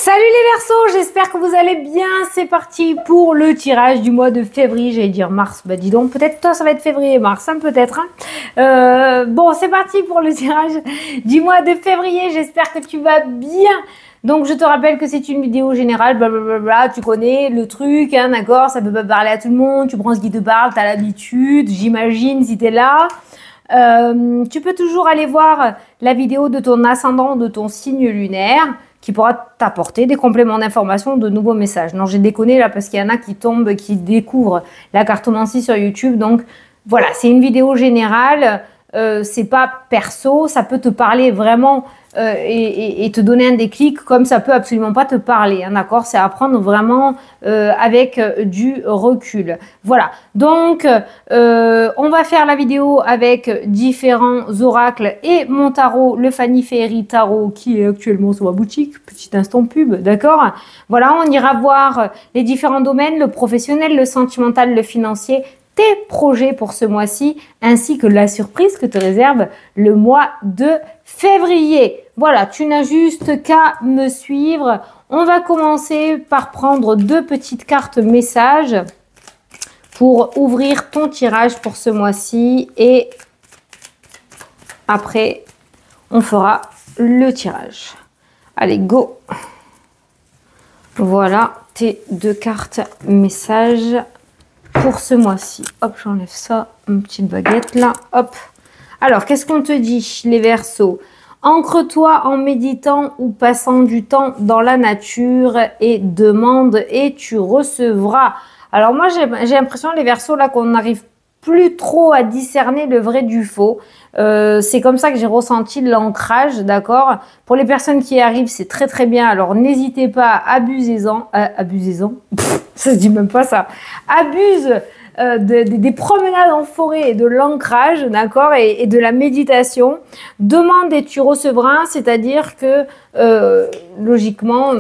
Salut les Verseaux, j'espère que vous allez bien. C'est parti pour le tirage du mois de février. J'allais dire mars, bah dis donc, peut-être toi ça va être février-mars, hein, peut-être. Hein. Bon, c'est parti pour le tirage du mois de février. J'espère que tu vas bien. Donc je te rappelle que c'est une vidéo générale, blablabla, tu connais le truc, hein, d'accord, ça peut pas parler à tout le monde, tu prends ce qui te parle, tu as l'habitude, j'imagine, si tu es là. Tu peux toujours aller voir la vidéo de ton ascendant, de ton signe lunaire, qui pourra t'apporter des compléments d'information, de nouveaux messages. Non, j'ai déconné là parce qu'il y en a qui tombent, qui découvrent la cartomancie sur YouTube. Donc voilà, c'est une vidéo générale, c'est pas perso, ça peut te parler vraiment et te donner un déclic comme ça peut absolument pas te parler, hein, d'accord? C'est à prendre vraiment avec du recul. Voilà, donc on va faire la vidéo avec différents oracles et mon tarot, le Fanny Ferry Tarot, qui est actuellement sur ma boutique, petit instant pub, d'accord? Voilà, on ira voir les différents domaines, le professionnel, le sentimental, le financier, tes projets pour ce mois-ci, ainsi que la surprise que te réserve le mois de février. Voilà, tu n'as juste qu'à me suivre. On va commencer par prendre deux petites cartes messages pour ouvrir ton tirage pour ce mois-ci et après, on fera le tirage. Allez, go! Voilà tes deux cartes messages pour ce mois-ci. Hop, j'enlève ça, une petite baguette là, hop. Alors, qu'est-ce qu'on te dit, les Verseaux? Ancre-toi en méditant ou passant du temps dans la nature et demande et tu recevras. Alors moi, j'ai l'impression, les Verseaux, là, qu'on n'arrive plus trop à discerner le vrai du faux. C'est comme ça que j'ai ressenti l'ancrage, d'accord? Pour les personnes qui y arrivent, c'est très très bien. Alors n'hésitez pas, abusez-en. Abusez-en, ça se dit même pas ça. Abuse des promenades en forêt et de l'ancrage, d'accord, et de la méditation. Demande et tu recevras, c'est-à-dire que logiquement,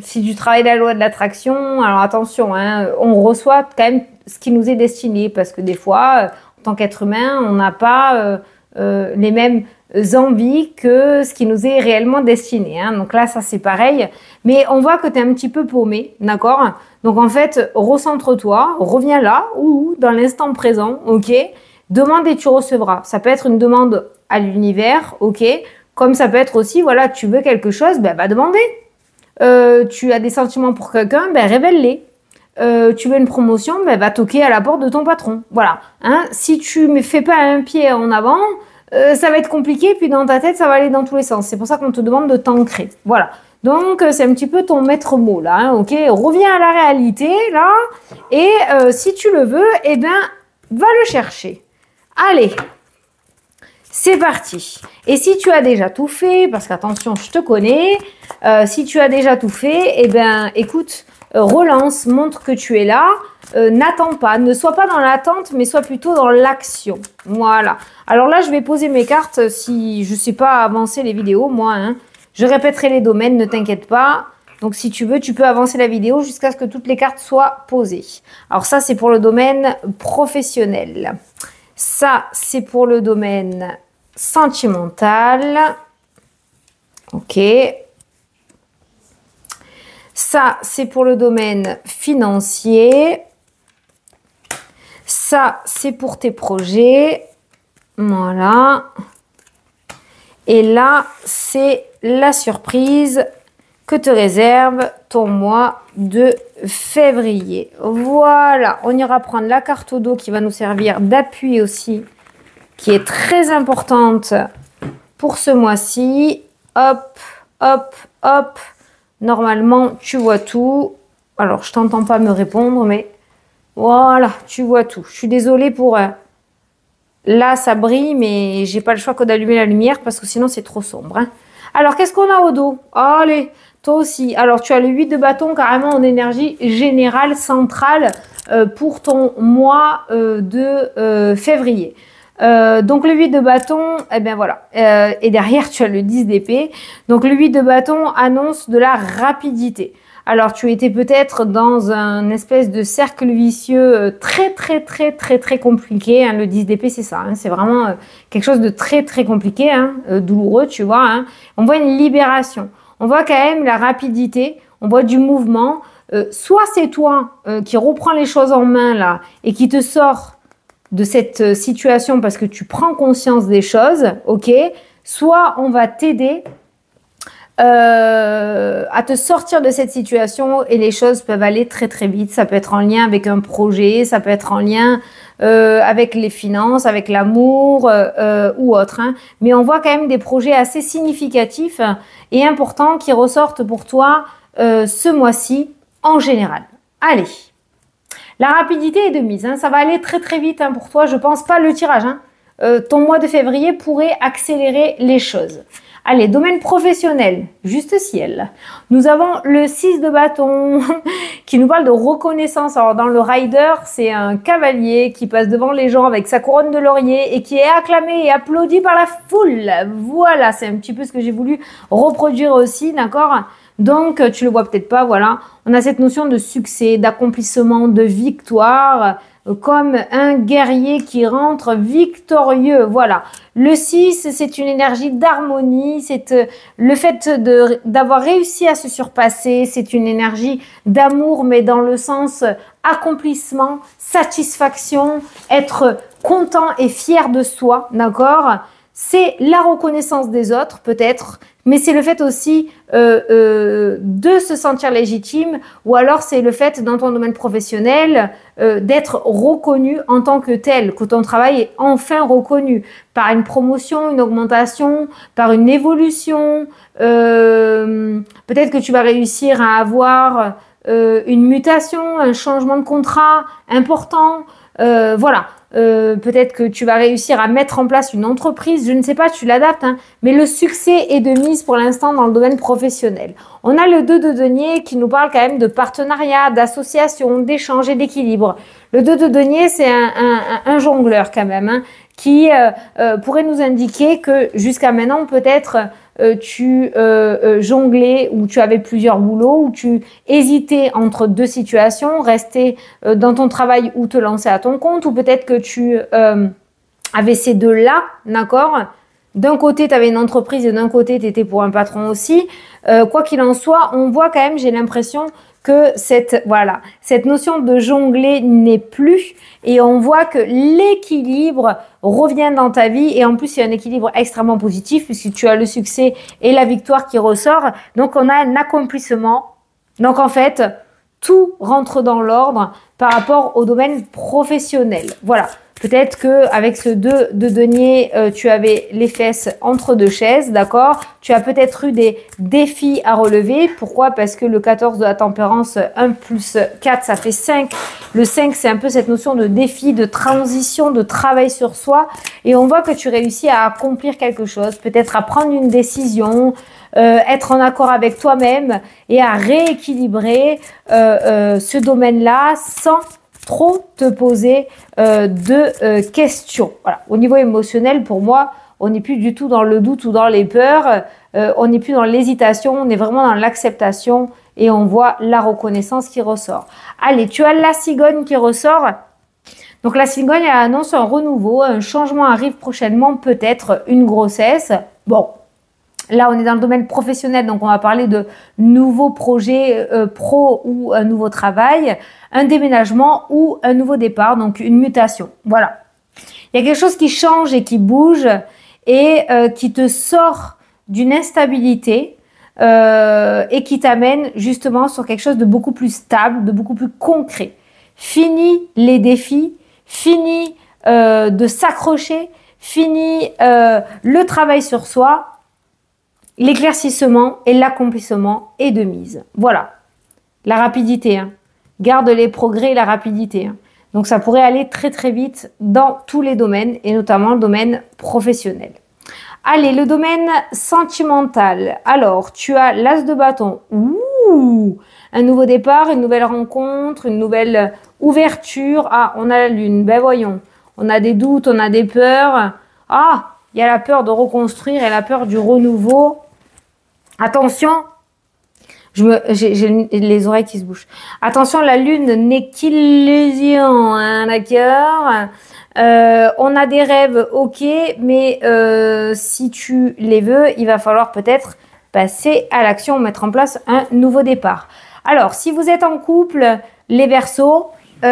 si tu travailles la loi de l'attraction, alors attention, hein, on reçoit quand même ce qui nous est destiné, parce que des fois, en tant qu'être humain, on n'a pas les mêmes envies que ce qui nous est réellement destiné, hein. Donc là, ça c'est pareil, mais on voit que tu es un petit peu paumé, d'accord? Donc en fait, recentre-toi, reviens là, ou dans l'instant présent, ok? Demande et tu recevras. Ça peut être une demande à l'univers, ok? Comme ça peut être aussi, voilà, tu veux quelque chose, ben va demander. Tu as des sentiments pour quelqu'un, ben révèle-les. Tu veux une promotion, ben va toquer à la porte de ton patron. Voilà, hein? Si tu ne fais pas un pied en avant, ça va être compliqué, puis dans ta tête, ça va aller dans tous les sens. C'est pour ça qu'on te demande de t'ancrer. Voilà. Donc, c'est un petit peu ton maître mot, là, hein, ok? Reviens à la réalité, là, et si tu le veux, eh ben, va le chercher. Allez, c'est parti. Et si tu as déjà tout fait, parce qu'attention, je te connais, si tu as déjà tout fait, eh ben, écoute, relance, montre que tu es là, n'attends pas, ne sois pas dans l'attente, mais sois plutôt dans l'action. Voilà. Alors là, je vais poser mes cartes si je ne sais pas avancer les vidéos, moi, hein. Je répéterai les domaines, ne t'inquiète pas. Donc, si tu veux, tu peux avancer la vidéo jusqu'à ce que toutes les cartes soient posées. Alors ça, c'est pour le domaine professionnel. Ça, c'est pour le domaine sentimental. Ok. Ça, c'est pour le domaine financier. Ça, c'est pour tes projets. Voilà. Et là, c'est la surprise que te réserve ton mois de février. Voilà, on ira prendre la carte au dos qui va nous servir d'appui aussi, qui est très importante pour ce mois-ci. Hop, hop, hop. Normalement, tu vois tout. Alors, je t'entends pas me répondre, mais voilà, tu vois tout. Je suis désolée pour... Là, ça brille, mais j'ai pas le choix que d'allumer la lumière parce que sinon, c'est trop sombre, hein. Alors, qu'est-ce qu'on a au dos? Allez, toi aussi. Alors, tu as le 8 de bâton carrément en énergie générale, centrale pour ton mois de février. Donc, le 8 de bâton, eh bien voilà. Et derrière, tu as le 10 d'épée. Donc, le 8 de bâton annonce de la rapidité. Alors, tu étais peut-être dans un espèce de cercle vicieux très compliqué, hein. Le 10 d'épée, c'est ça, hein. C'est vraiment quelque chose de très compliqué, hein, douloureux, tu vois, hein. On voit une libération. on voit quand même la rapidité, on voit du mouvement. Soit c'est toi qui reprends les choses en main là et qui te sort de cette situation parce que tu prends conscience des choses, ok? Soit on va t'aider à te sortir de cette situation et les choses peuvent aller très très vite. Ça peut être en lien avec un projet, ça peut être en lien avec les finances, avec l'amour ou autre. Hein. Mais on voit quand même des projets assez significatifs et importants qui ressortent pour toi ce mois-ci en général. Allez, la rapidité est de mise. Hein. Ça va aller très très vite hein, pour toi. Je pense pas le tirage. Hein. Ton mois de février pourrait accélérer les choses. Allez, domaine professionnel, juste ciel. Nous avons le 6 de bâton qui nous parle de reconnaissance. Alors, dans le rider, c'est un cavalier qui passe devant les gens avec sa couronne de laurier et qui est acclamé et applaudi par la foule. Voilà, c'est un petit peu ce que j'ai voulu reproduire aussi, d'accord ? Donc, tu le vois peut-être pas, voilà. On a cette notion de succès, d'accomplissement, de victoire, comme un guerrier qui rentre victorieux. Voilà. Le 6, c'est une énergie d'harmonie, c'est le fait d'avoir réussi à se surpasser, c'est une énergie d'amour, mais dans le sens accomplissement, satisfaction, être content et fier de soi, d'accord ? C'est la reconnaissance des autres, peut-être, mais c'est le fait aussi de se sentir légitime, ou alors c'est le fait, dans ton domaine professionnel, d'être reconnu en tant que tel, que ton travail est enfin reconnu par une promotion, une augmentation, par une évolution. Peut-être que tu vas réussir à avoir une mutation, un changement de contrat important. Voilà. Peut-être que tu vas réussir à mettre en place une entreprise, je ne sais pas, tu l'adaptes, hein, mais le succès est de mise pour l'instant dans le domaine professionnel. On a le 2 de denier qui nous parle quand même de partenariat, d'association, d'échange et d'équilibre. Le 2 de denier, c'est un jongleur quand même, hein, qui pourrait nous indiquer que jusqu'à maintenant, peut-être, tu jonglais ou tu avais plusieurs boulots ou tu hésitais entre deux situations, rester dans ton travail ou te lancer à ton compte, ou peut-être que tu avais ces deux-là, d'accord ? D'un côté, tu avais une entreprise et d'un côté, tu étais pour un patron aussi. Quoi qu'il en soit, on voit quand même, j'ai l'impression que cette notion de jongler n'est plus et on voit que l'équilibre revient dans ta vie et en plus, il y a un équilibre extrêmement positif puisque tu as le succès et la victoire qui ressort. Donc, on a un accomplissement. Donc, en fait, tout rentre dans l'ordre par rapport au domaine professionnel. Voilà. Peut-être que avec ce 2 de denier, tu avais les fesses entre deux chaises, d'accord ? Tu as peut-être eu des défis à relever. Pourquoi ? Parce que le 14 de la tempérance, 1 plus 4, ça fait 5. Le 5, c'est un peu cette notion de défi, de transition, de travail sur soi. Et on voit que tu réussis à accomplir quelque chose, peut-être à prendre une décision, être en accord avec toi-même et à rééquilibrer ce domaine-là sans trop te poser de questions. Voilà. Au niveau émotionnel, pour moi, on n'est plus du tout dans le doute ou dans les peurs, on n'est plus dans l'hésitation, on est vraiment dans l'acceptation et on voit la reconnaissance qui ressort. Allez, tu as la cigogne qui ressort. Donc la cigogne, elle annonce un renouveau, un changement arrive prochainement, peut-être une grossesse. Bon, là, on est dans le domaine professionnel, donc on va parler de nouveaux projets pro ou un nouveau travail, un déménagement ou un nouveau départ, donc une mutation. Voilà. Il y a quelque chose qui change et qui bouge et qui te sort d'une instabilité et qui t'amène justement sur quelque chose de beaucoup plus stable, de beaucoup plus concret. Fini les défis, fini de s'accrocher, fini le travail sur soi. L'éclaircissement et l'accomplissement est de mise. Voilà. La rapidité. Hein. Garde les progrès et la rapidité. Hein. Donc, ça pourrait aller très, très vite dans tous les domaines et notamment le domaine professionnel. Allez, le domaine sentimental. Alors, tu as l'as de bâton. Ouh, un nouveau départ, une nouvelle rencontre, une nouvelle ouverture. Ah, on a la lune. Ben voyons. On a des doutes, on a des peurs. Ah, il y a la peur de reconstruire et la peur du renouveau. Attention, j'ai les oreilles qui se bouchent. Attention, la lune n'est qu'illusion, hein, d'accord. On a des rêves, ok, mais si tu les veux, il va falloir peut-être passer à l'action, mettre en place un nouveau départ. Alors, si vous êtes en couple, les Verseaux, il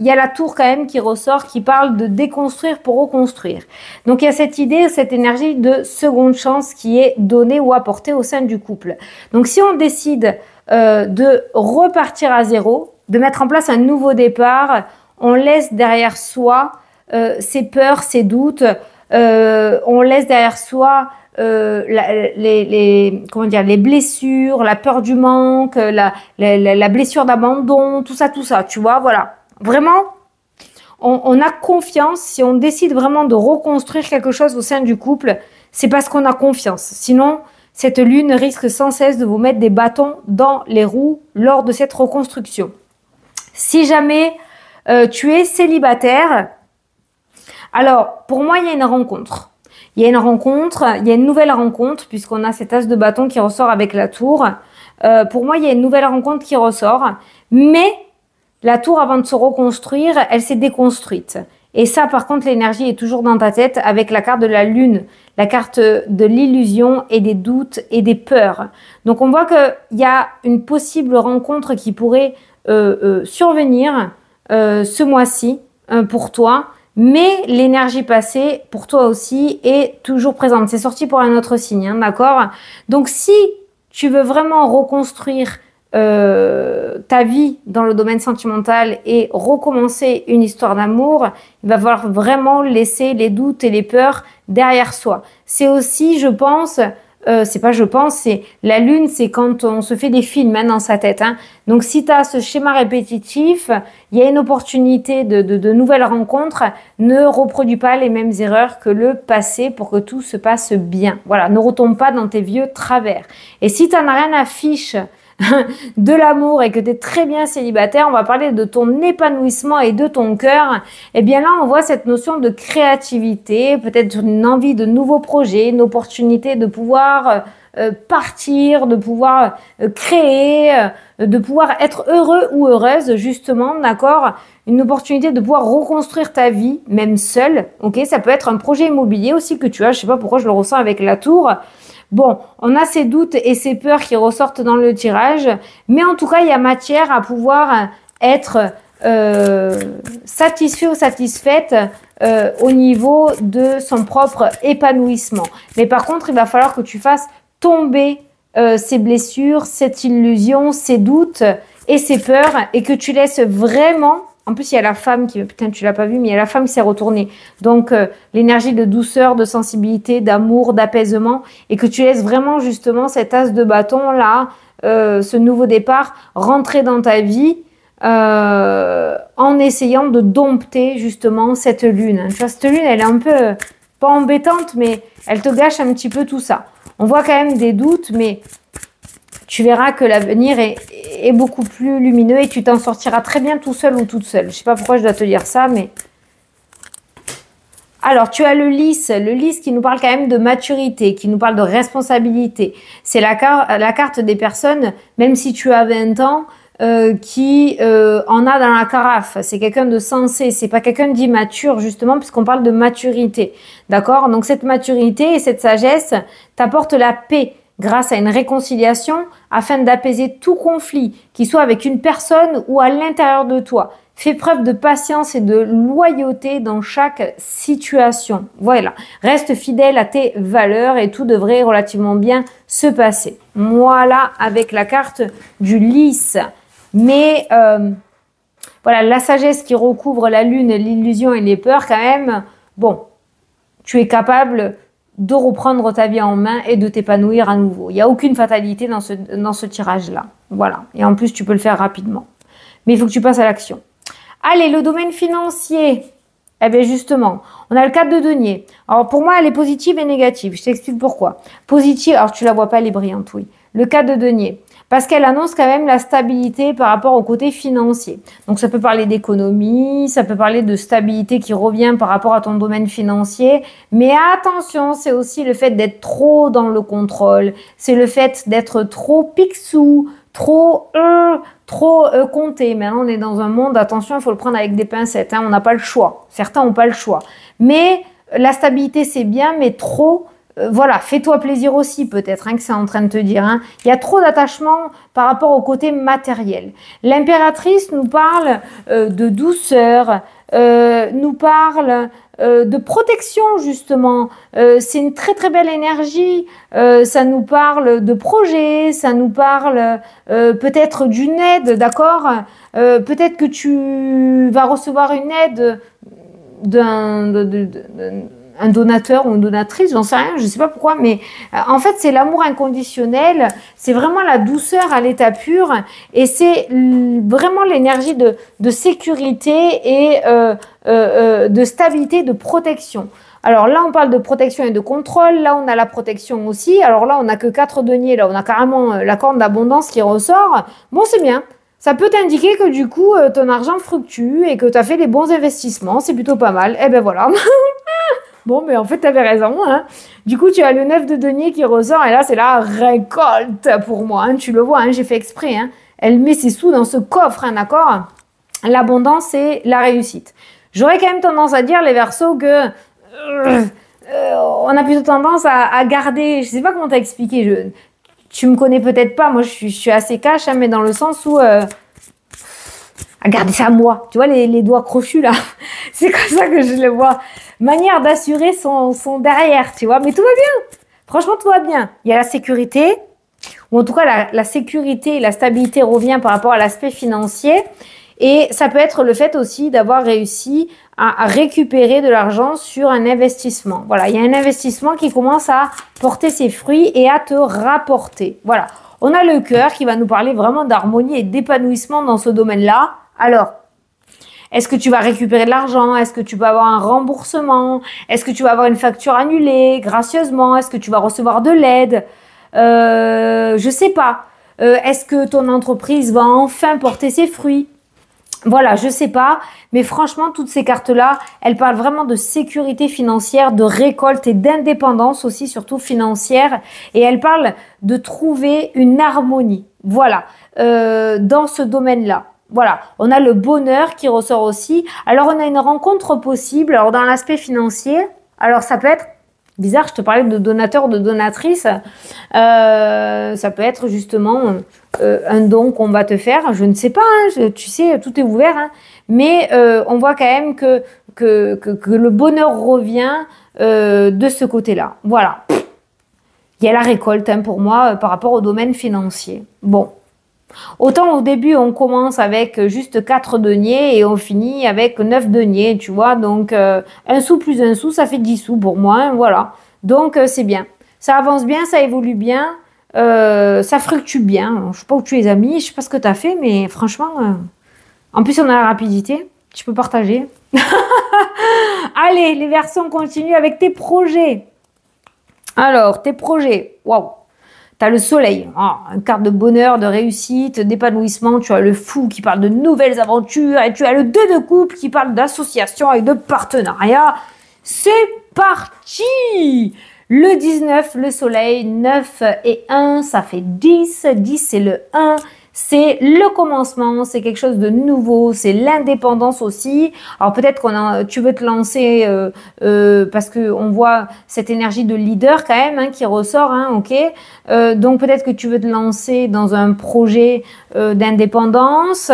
y a la tour quand même qui ressort, qui parle de déconstruire pour reconstruire. Donc, il y a cette idée, cette énergie de seconde chance qui est donnée ou apportée au sein du couple. Donc, si on décide de repartir à zéro, de mettre en place un nouveau départ, on laisse derrière soi ses peurs, ses doutes, on laisse derrière soi les blessures, la peur du manque, la blessure d'abandon, tout ça, tu vois, voilà. Vraiment, on a confiance. Si on décide vraiment de reconstruire quelque chose au sein du couple, c'est parce qu'on a confiance. Sinon, cette lune risque sans cesse de vous mettre des bâtons dans les roues lors de cette reconstruction. Si jamais tu es célibataire, alors pour moi, il y a une rencontre. Il y a une nouvelle rencontre, puisqu'on a cet as de bâton qui ressort avec la tour. Pour moi, il y a une nouvelle rencontre qui ressort. Mais la tour, avant de se reconstruire, elle s'est déconstruite. Et ça, par contre, l'énergie est toujours dans ta tête avec la carte de la lune, la carte de l'illusion et des doutes et des peurs. Donc, on voit qu'il y a une possible rencontre qui pourrait survenir ce mois-ci pour toi. Mais l'énergie passée, pour toi aussi, est toujours présente. C'est sorti pour un autre signe, hein, d'accord? Donc, si tu veux vraiment reconstruire ta vie dans le domaine sentimental et recommencer une histoire d'amour, il va falloir vraiment laisser les doutes et les peurs derrière soi. C'est aussi, je pense... c'est la lune, c'est quand on se fait des films hein, dans sa tête. Hein. Donc, si tu as ce schéma répétitif, il y a une opportunité de nouvelles rencontres. Ne reproduis pas les mêmes erreurs que le passé pour que tout se passe bien. Voilà, ne retombe pas dans tes vieux travers. Et si tu n'en as rien à fiche de l'amour et que tu es très bien célibataire, on va parler de ton épanouissement et de ton cœur. Et bien là, on voit cette notion de créativité, peut-être une envie de nouveaux projets, une opportunité de pouvoir partir, de pouvoir créer, de pouvoir être heureux ou heureuse, justement, d'accord? Une opportunité de pouvoir reconstruire ta vie, même seule, ok? Ça peut être un projet immobilier aussi que tu as, je sais pas pourquoi je le ressens avec la tour. Bon, on a ces doutes et ces peurs qui ressortent dans le tirage, mais en tout cas, il y a matière à pouvoir être satisfait ou satisfaite au niveau de son propre épanouissement. Mais par contre, il va falloir que tu fasses tomber ces blessures, cette illusion, ces doutes et ces peurs et que tu laisses vraiment... En plus, il y a la femme qui... Putain, tu l'as pas vu, mais il y a la femme qui s'est retournée. Donc, l'énergie de douceur, de sensibilité, d'amour, d'apaisement. Et que tu laisses vraiment, justement, cet as de bâton, là, ce nouveau départ, rentrer dans ta vie en essayant de dompter, justement, cette lune. Tu vois, cette lune, elle est un peu... Pas embêtante, mais elle te gâche un petit peu tout ça. On voit quand même des doutes, mais... Tu verras que l'avenir est beaucoup plus lumineux et tu t'en sortiras très bien tout seul ou toute seule. Je ne sais pas pourquoi je dois te dire ça, mais... Alors, tu as le lys qui nous parle quand même de maturité, qui nous parle de responsabilité. C'est la carte des personnes, même si tu as 20 ans, qui en a dans la carafe. C'est quelqu'un de sensé, c'est pas quelqu'un d'immature, justement, puisqu'on parle de maturité. D'accord? Donc, cette maturité et cette sagesse t'apportent la paix, grâce à une réconciliation afin d'apaiser tout conflit, qu'il soit avec une personne ou à l'intérieur de toi. Fais preuve de patience et de loyauté dans chaque situation. Voilà, reste fidèle à tes valeurs et tout devrait relativement bien se passer. Voilà, avec la carte du lys. Mais voilà, la sagesse qui recouvre la lune, l'illusion et les peurs quand même, bon, tu es capable de reprendre ta vie en main et de t'épanouir à nouveau. Il n'y a aucune fatalité dans ce tirage-là. Voilà. Et en plus, tu peux le faire rapidement. Mais il faut que tu passes à l'action. Allez, le domaine financier. Eh bien, justement, on a le 4 de denier. Alors, pour moi, elle est positive et négative. Je t'explique pourquoi. Positive, alors tu la vois pas, elle est brillante, oui. Le 4 de denier. Parce qu'elle annonce quand même la stabilité par rapport au côté financier. Donc, ça peut parler d'économie, ça peut parler de stabilité qui revient par rapport à ton domaine financier. Mais attention, c'est aussi le fait d'être trop dans le contrôle. C'est le fait d'être trop pixou, trop compté. Maintenant, on est dans un monde, attention, il faut le prendre avec des pincettes. Hein, on n'a pas le choix. Certains n'ont pas le choix. Mais la stabilité, c'est bien, mais trop voilà, fais-toi plaisir aussi peut-être, hein, que c'est en train de te dire. Hein. Il y a trop d'attachement par rapport au côté matériel. L'impératrice nous parle de douceur, nous parle de protection justement. C'est une très très belle énergie. Ça nous parle de projet, ça nous parle peut-être d'une aide, d'accord. Peut-être que tu vas recevoir une aide d'un donateur ou une donatrice, j'en sais rien, je sais pas pourquoi, mais en fait c'est l'amour inconditionnel, c'est vraiment la douceur à l'état pur et c'est vraiment l'énergie de sécurité et de stabilité, de protection. Alors là on parle de protection et de contrôle, là on a la protection aussi, alors là on n'a que 4 deniers, là on a carrément la corne d'abondance qui ressort, bon c'est bien. Ça peut t'indiquer que du coup, ton argent fluctue et que tu as fait les bons investissements. C'est plutôt pas mal. Eh ben voilà. Bon, mais en fait, tu avais raison. Hein. Du coup, tu as le 9 de denier qui ressort et là, c'est la récolte pour moi. Hein. Tu le vois, hein, j'ai fait exprès. Hein. Elle met ses sous dans ce coffre, hein, d'accord? L'abondance et la réussite. J'aurais quand même tendance à dire, les Verseaux, que on a plutôt tendance à garder... Je sais pas comment t'expliquer. Tu me connais peut-être pas, moi je suis assez cash, hein, mais dans le sens où à garder ça à moi. Tu vois les doigts crochus là, c'est comme ça que je le vois. Manière d'assurer son derrière, tu vois. Mais tout va bien. Franchement, tout va bien. Il y a la sécurité, ou en tout cas la sécurité et la stabilité revient par rapport à l'aspect financier. Et ça peut être le fait aussi d'avoir réussi à récupérer de l'argent sur un investissement. Voilà, il y a un investissement qui commence à porter ses fruits et à te rapporter. Voilà, on a le cœur qui va nous parler vraiment d'harmonie et d'épanouissement dans ce domaine-là. Alors, est-ce que tu vas récupérer de l'argent? Est-ce que tu vas avoir un remboursement? Est-ce que tu vas avoir une facture annulée gracieusement? Est-ce que tu vas recevoir de l'aide? Je sais pas. Est-ce que ton entreprise va enfin porter ses fruits? Voilà, je sais pas, mais franchement, toutes ces cartes-là, elles parlent vraiment de sécurité financière, de récolte et d'indépendance aussi, surtout financière. Et elles parlent de trouver une harmonie, voilà, dans ce domaine-là. Voilà, on a le bonheur qui ressort aussi. Alors, on a une rencontre possible. Alors, dans l'aspect financier, alors ça peut être... Bizarre, je te parlais de donateur, de donatrice. Ça peut être justement un don qu'on va te faire. Je ne sais pas, hein, tu sais, tout est ouvert. Hein, mais on voit quand même que le bonheur revient de ce côté-là. Voilà. Il y a la récolte hein, pour moi par rapport au domaine financier. Bon. Autant au début, on commence avec juste 4 deniers et on finit avec 9 deniers, tu vois. Donc, un sou plus un sou, ça fait 10 sous pour moi, hein, voilà. Donc, c'est bien. Ça avance bien, ça évolue bien, ça fluctue bien. Je sais pas où tu les as mis, je sais pas ce que tu as fait, mais franchement, en plus, on a la rapidité. Tu peux partager. Allez, les Verseaux, on continue avec tes projets. Alors, tes projets, waouh. Tu as le soleil, une carte de bonheur, de réussite, d'épanouissement. Tu as le fou qui parle de nouvelles aventures. Et tu as le 2 de couple qui parle d'association et de partenariat. C'est parti! Le 19, le soleil, 9 et 1, ça fait 10. 10, c'est le 1. C'est le commencement, c'est quelque chose de nouveau, c'est l'indépendance aussi. Alors peut-être tu veux te lancer parce que on voit cette énergie de leader quand même hein, qui ressort, hein, ok. Donc peut-être que tu veux te lancer dans un projet d'indépendance.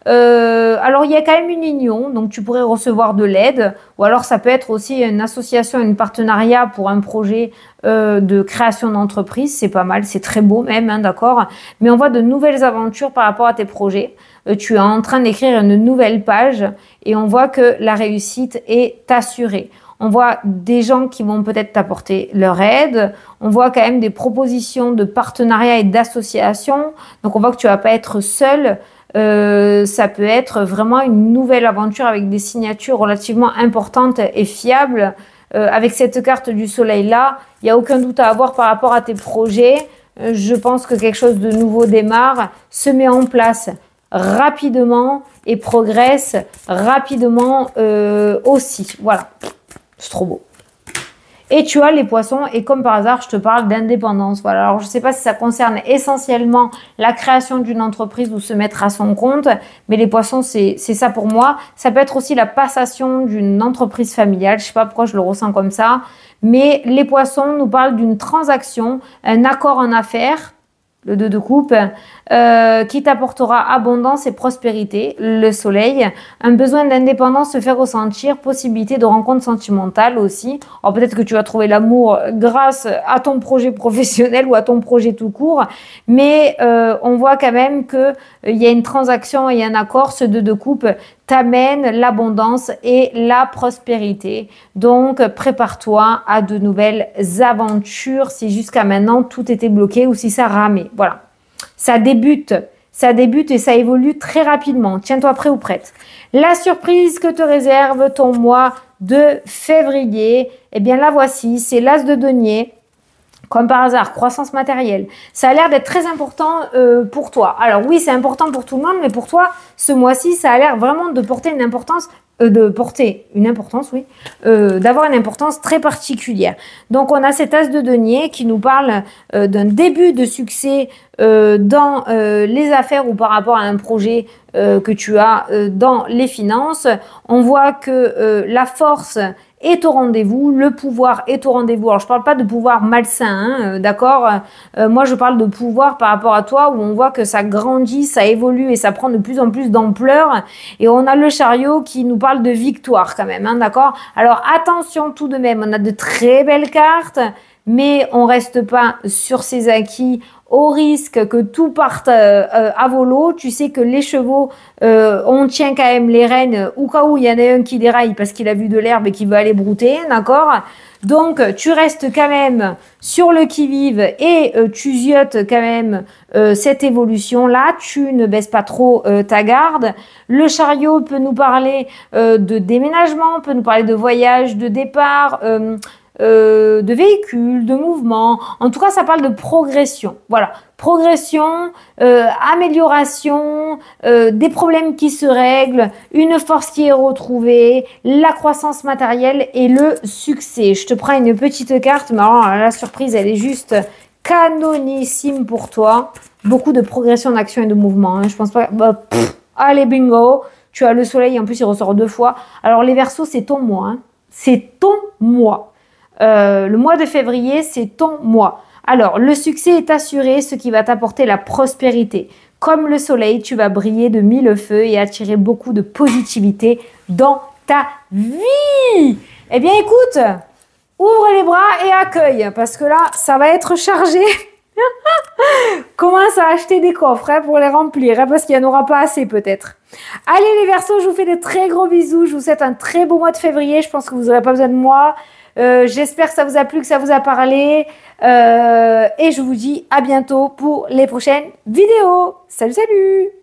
Alors il y a quand même une union, donc tu pourrais recevoir de l'aide, ou alors ça peut être aussi une association, un partenariat pour un projet de création d'entreprise, c'est pas mal, c'est très beau même, hein, d'accord. Mais on voit de nouvelles aventures par rapport à tes projets. Tu es en train d'écrire une nouvelle page et on voit que la réussite est assurée. On voit des gens qui vont peut-être t'apporter leur aide. On voit quand même des propositions de partenariat et d'association. Donc on voit que tu vas pas être seul. Ça peut être vraiment une nouvelle aventure avec des signatures relativement importantes et fiables. Avec cette carte du soleil là, il n'y a aucun doute à avoir par rapport à tes projets. Je pense que quelque chose de nouveau démarre, se met en place rapidement et progresse rapidement aussi. Voilà, c'est trop beau. Et tu as les poissons, et comme par hasard, je te parle d'indépendance. Voilà. Alors, je ne sais pas si ça concerne essentiellement la création d'une entreprise ou se mettre à son compte, mais les poissons, c'est ça pour moi. Ça peut être aussi la passation d'une entreprise familiale. Je ne sais pas pourquoi je le ressens comme ça. Mais les poissons nous parlent d'une transaction, un accord en affaires, le 2 de coupe, qui t'apportera abondance et prospérité, le soleil, un besoin d'indépendance se fait ressentir, possibilité de rencontre sentimentale aussi. Alors peut-être que tu vas trouver l'amour grâce à ton projet professionnel ou à ton projet tout court, mais on voit quand même que il y a une transaction et un accord, ce 2 de coupe t'amène l'abondance et la prospérité. Donc, prépare-toi à de nouvelles aventures si jusqu'à maintenant tout était bloqué ou si ça ramait. Voilà. Ça débute et ça évolue très rapidement. Tiens-toi prêt ou prête. La surprise que te réserve ton mois de février, eh bien la voici, c'est l'As de denier. Comme par hasard, croissance matérielle. Ça a l'air d'être très important pour toi. Alors oui, c'est important pour tout le monde, mais pour toi, ce mois-ci, ça a l'air vraiment de porter une importance, d'avoir une importance très particulière. Donc, on a cet As de denier qui nous parle d'un début de succès dans les affaires ou par rapport à un projet que tu as dans les finances. On voit que la force est au rendez-vous, le pouvoir est au rendez-vous. Alors, je parle pas de pouvoir malsain, hein, d'accord? Moi, je parle de pouvoir par rapport à toi où on voit que ça grandit, ça évolue et ça prend de plus en plus d'ampleur. Et on a le chariot qui nous parle de victoire quand même, hein, d'accord? Alors, attention tout de même, on a de très belles cartes, mais on reste pas sur ses acquis au risque que tout parte à volo. Tu sais que les chevaux, on tient quand même les rênes au cas où il y en a un qui déraille parce qu'il a vu de l'herbe et qui veut aller brouter, d'accord? Donc, tu restes quand même sur le qui-vive et tu ziotes quand même cette évolution-là. Tu ne baisses pas trop ta garde. Le chariot peut nous parler de déménagement, peut nous parler de voyage, de départ, de véhicules, de mouvements. En tout cas, ça parle de progression. Voilà, progression, amélioration, des problèmes qui se règlent, une force qui est retrouvée, la croissance matérielle et le succès. Je te prends une petite carte, mais alors, la surprise, elle est juste canonissime pour toi. Beaucoup de progression, d'action et de mouvement. Hein. Je pense pas... allez, bingo. Tu as le soleil, en plus, il ressort 2 fois. Alors, les Verseaux, c'est ton mois. Hein. C'est ton mois. Le mois de février, c'est ton mois. Alors, le succès est assuré, ce qui va t'apporter la prospérité. Comme le soleil, tu vas briller de 1000 feux et attirer beaucoup de positivité dans ta vie. Eh bien, écoute, ouvre les bras et accueille, parce que là, ça va être chargé. Commence à acheter des coffres hein, pour les remplir, hein, parce qu'il n'y en aura pas assez peut-être. Allez les Verseaux, je vous fais de très gros bisous. Je vous souhaite un très beau mois de février. Je pense que vous n'aurez pas besoin de moi. J'espère que ça vous a plu, que ça vous a parlé. Et je vous dis à bientôt pour les prochaines vidéos. Salut, salut!